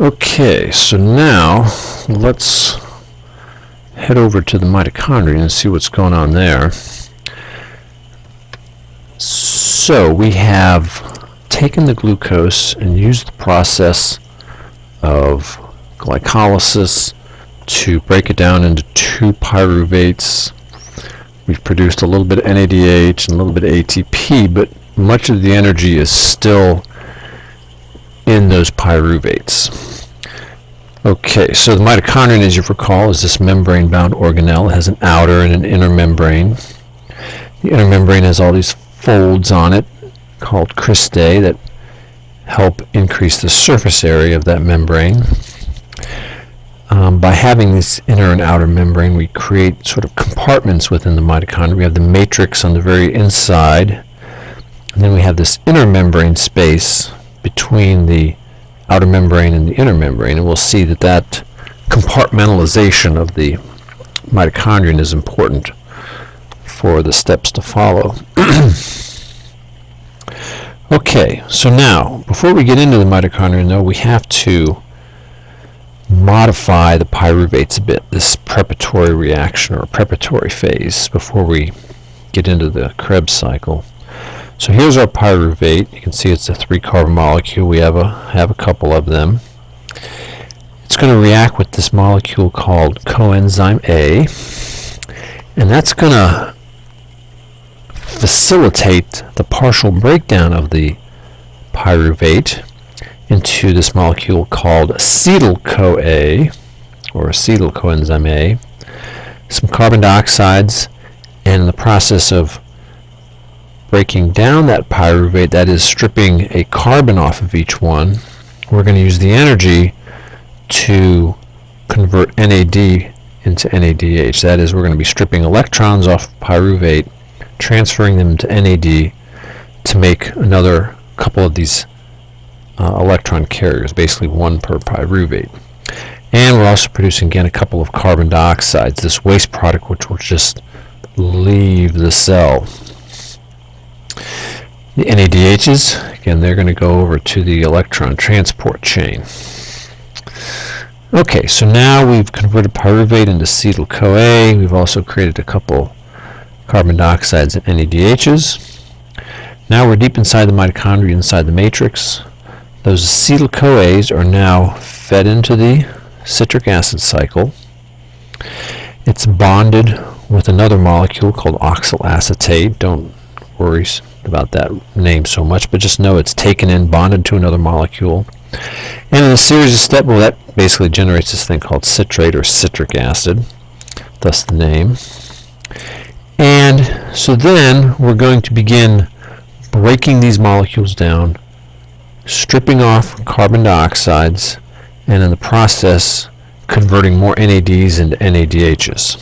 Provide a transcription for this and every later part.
Okay, so now let's head over to the mitochondria and see what's going on there. So we have taken the glucose and used the process of glycolysis to break it down into two pyruvates. We've produced a little bit of NADH and a little bit of ATP, but much of the energy is still in those pyruvates. Okay, so the mitochondrion, as you recall, is this membrane-bound organelle. It has an outer and an inner membrane. The inner membrane has all these folds on it called cristae that help increase the surface area of that membrane. By having this inner and outer membrane, we create sort of compartments within the mitochondria. We have the matrix on the very inside, and then we have this inner membrane space between the outer membrane and the inner membrane, and we'll see that that compartmentalization of the mitochondrion is important for the steps to follow. Okay, so now, before we get into the mitochondrion, though, we have to modify the pyruvates a bit, this preparatory reaction or preparatory phase, before we get into the Krebs cycle. So here's our pyruvate. You can see it's a 3-carbon molecule. We have a couple of them. It's going to react with this molecule called coenzyme A, and that's going to facilitate the partial breakdown of the pyruvate into this molecule called acetyl-CoA, or acetyl coenzyme A, some carbon dioxides, and in the process of breaking down that pyruvate, that is stripping a carbon off of each one, we're going to use the energy to convert NAD into NADH. That is, we're going to be stripping electrons off pyruvate, transferring them to NAD to make another couple of these electron carriers, basically one per pyruvate. And we're also producing, again, a couple of carbon dioxides, this waste product which will just leave the cell. The NADHs, again, they're going to go over to the electron transport chain. Okay, so now we've converted pyruvate into acetyl-CoA. We've also created a couple carbon dioxides and NADHs. Now we're deep inside the mitochondria, inside the matrix. Those acetyl-CoAs are now fed into the citric acid cycle. It's bonded with another molecule called oxalacetate. Don't worry about that name so much, but just know it's taken in, bonded to another molecule. And in a series of steps, well, that basically generates this thing called citrate or citric acid, thus the name. And so then we're going to begin breaking these molecules down, stripping off carbon dioxides, and in the process converting more NADs into NADHs.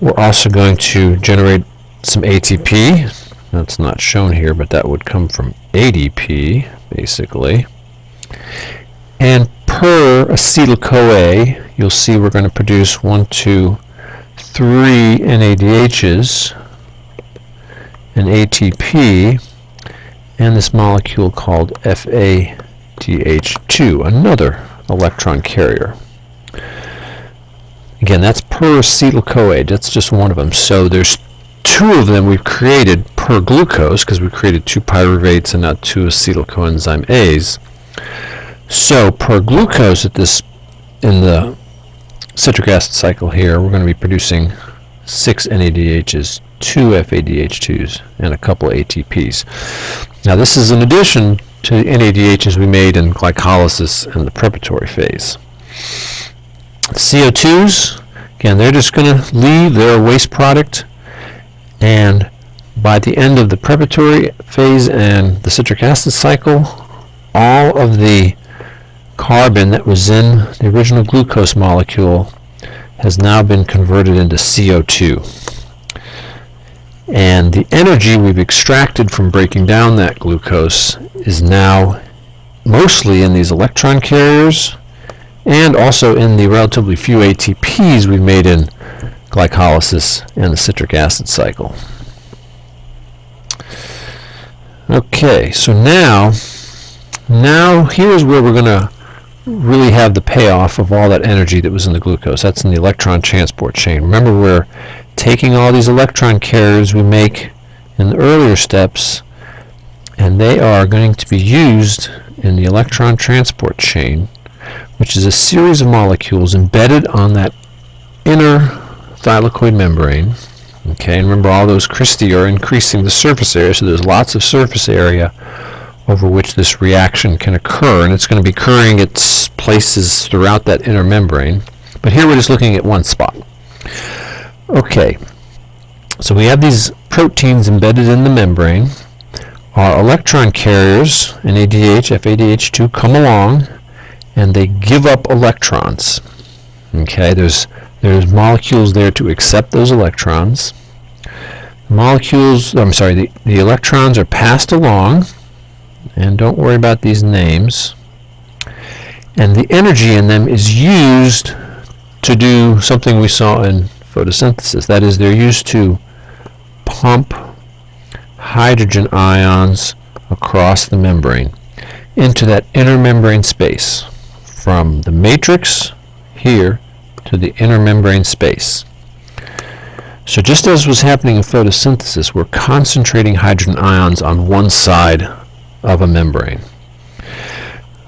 We're also going to generate some ATP. That's not shown here, but that would come from ADP, basically. And per acetyl-CoA, you'll see we're going to produce 1, 2, 3 NADHs, an ATP, and this molecule called FADH2, another electron carrier. Again, that's per acetyl-CoA. That's just one of them. So there's 2 of them we've created per glucose, because we created 2 pyruvates and not 2 acetyl coenzyme A's. So per glucose in the citric acid cycle here, we're going to be producing 6 NADHs, 2 FADH2s, and a couple of ATPs. Now this is in addition to the NADHs we made in glycolysis and the preparatory phase. CO2s, again, they're just going to leave. They're a waste product. And by the end of the preparatory phase and the citric acid cycle, all of the carbon that was in the original glucose molecule has now been converted into CO2. And the energy we've extracted from breaking down that glucose is now mostly in these electron carriers and also in the relatively few ATPs we made in glycolysis and the citric acid cycle. Okay, so now here's where we're going to really have the payoff of all that energy that was in the glucose. That's in the electron transport chain. Remember, we're taking all these electron carriers we make in the earlier steps, and they are going to be used in the electron transport chain, which is a series of molecules embedded on that inner thylakoid membrane. Okay, and remember, all those cristae are increasing the surface area, so there's lots of surface area over which this reaction can occur, and it's going to be occurring at places throughout that inner membrane. But here we're just looking at one spot. Okay, so we have these proteins embedded in the membrane. Our electron carriers, NADH, FADH2, come along, and they give up electrons. Okay, there's molecules there to accept those electrons. The electrons are passed along, and don't worry about these names, and the energy in them is used to do something we saw in photosynthesis. That is, they're used to pump hydrogen ions across the membrane into that inner membrane space, from the matrix here to the inner membrane space. So just as was happening in photosynthesis, we're concentrating hydrogen ions on one side of a membrane.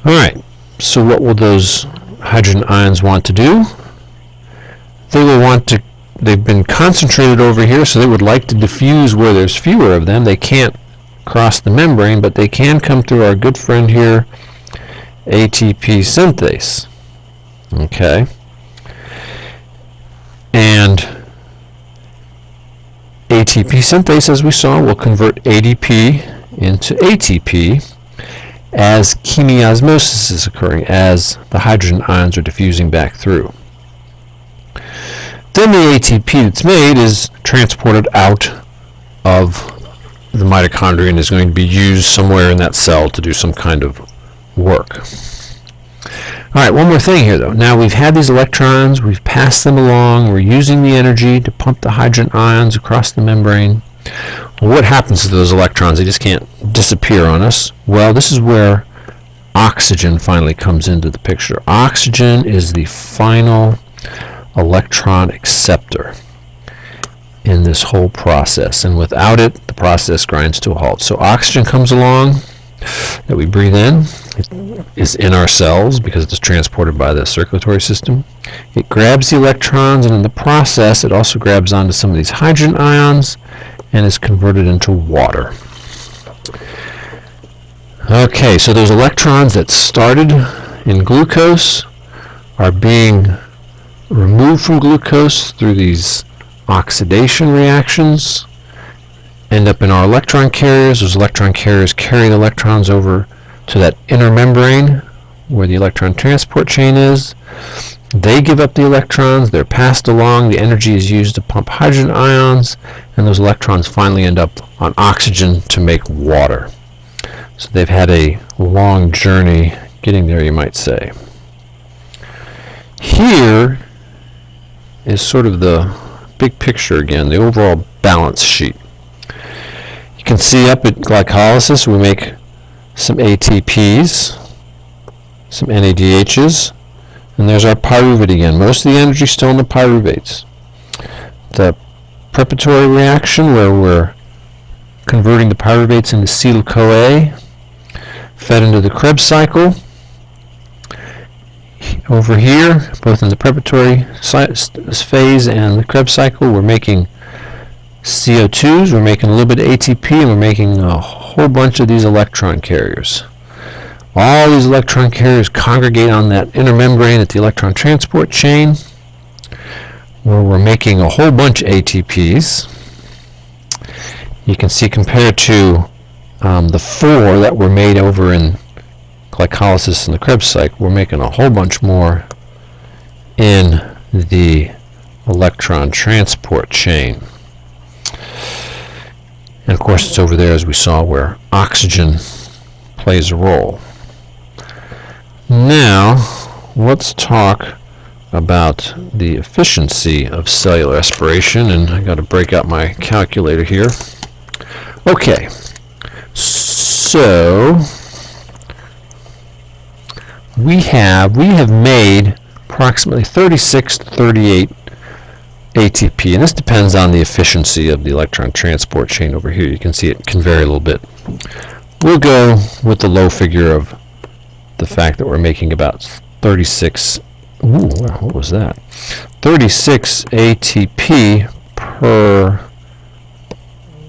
Alright, so what will those hydrogen ions want to do? They've been concentrated over here, so they would like to diffuse where there's fewer of them. They can't cross the membrane, but they can come through our good friend here, ATP synthase. Okay. And ATP synthase, as we saw, will convert ADP into ATP as chemiosmosis is occurring, as the hydrogen ions are diffusing back through. Then the ATP that's made is transported out of the mitochondria and is going to be used somewhere in that cell to do some kind of work. Alright, one more thing here though. Now we've had these electrons, we've passed them along, we're using the energy to pump the hydrogen ions across the membrane. Well, what happens to those electrons? They just can't disappear on us. Well, this is where oxygen finally comes into the picture. Oxygen is the final electron acceptor in this whole process, and without it, the process grinds to a halt. So oxygen comes along that we breathe in. It is in our cells because it's transported by the circulatory system. It grabs the electrons, and in the process, it also grabs onto some of these hydrogen ions and is converted into water. Okay, so those electrons that started in glucose are being removed from glucose through these oxidation reactions, end up in our electron carriers. Those electron carriers carry the electrons over to that inner membrane where the electron transport chain is. They give up the electrons, they're passed along, the energy is used to pump hydrogen ions, and those electrons finally end up on oxygen to make water. So they've had a long journey getting there, you might say. Here is sort of the big picture again, the overall balance sheet. You can see up at glycolysis we make some ATPs, some NADHs, and there's our pyruvate again. Most of the energy is still in the pyruvates. The preparatory reaction where we're converting the pyruvates into acetyl-CoA, fed into the Krebs cycle. Over here, both in the preparatory phase and the Krebs cycle, we're making CO2s, we're making a little bit of ATP, and we're making a whole bunch of these electron carriers. All these electron carriers congregate on that inner membrane at the electron transport chain, where we're making a whole bunch of ATPs. You can see compared to the 4 that were made over in glycolysis in the Krebs cycle, we're making a whole bunch more in the electron transport chain. And of course it's over there, as we saw, where oxygen plays a role. Now let's talk about the efficiency of cellular respiration, and I got to break out my calculator here. Okay, so we have made approximately 36 to 38 ATP, and this depends on the efficiency of the electron transport chain over here. You can see it can vary a little bit. We'll go with the low figure of the fact that we're making about 36, what was that? 36 ATP per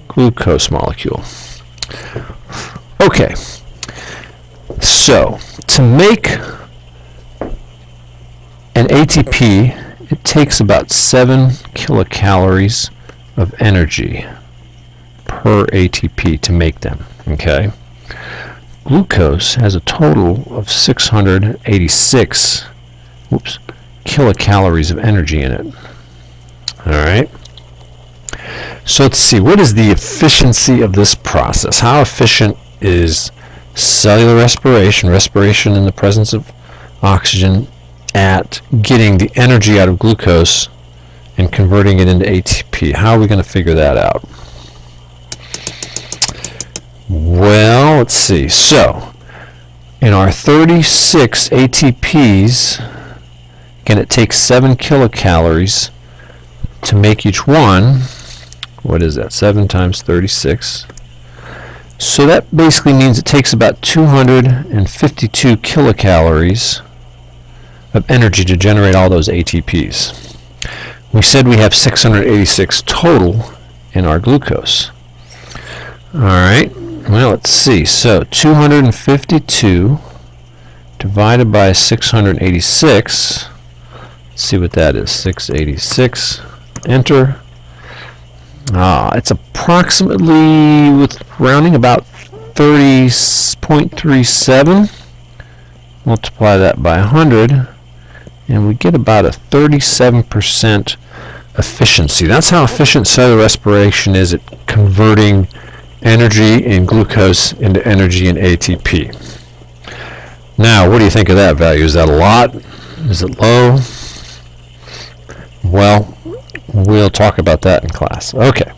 glucose molecule. Okay, so to make an ATP, it takes about 7 kilocalories of energy per ATP to make them, okay? Glucose has a total of 686 kilocalories of energy in it. All right. So let's see, what is the efficiency of this process? How efficient is cellular respiration, respiration in the presence of oxygen, at getting the energy out of glucose and converting it into ATP? How are we going to figure that out? Well, let's see. So, in our 36 ATPs, again, it takes 7 kilocalories to make each one. What is that? 7 times 36. So that basically means it takes about 252 kilocalories of energy to generate all those ATPs. We said we have 686 total in our glucose. All right. Well, let's see. So 252 divided by 686. Let's see what that is. 686. Enter. It's approximately, with rounding, about 30.37. Multiply that by 100, and we get about a 37% efficiency. That's how efficient cellular respiration is at converting energy in glucose into energy in ATP. Now, what do you think of that value? Is that a lot? Is it low? Well, we'll talk about that in class. Okay.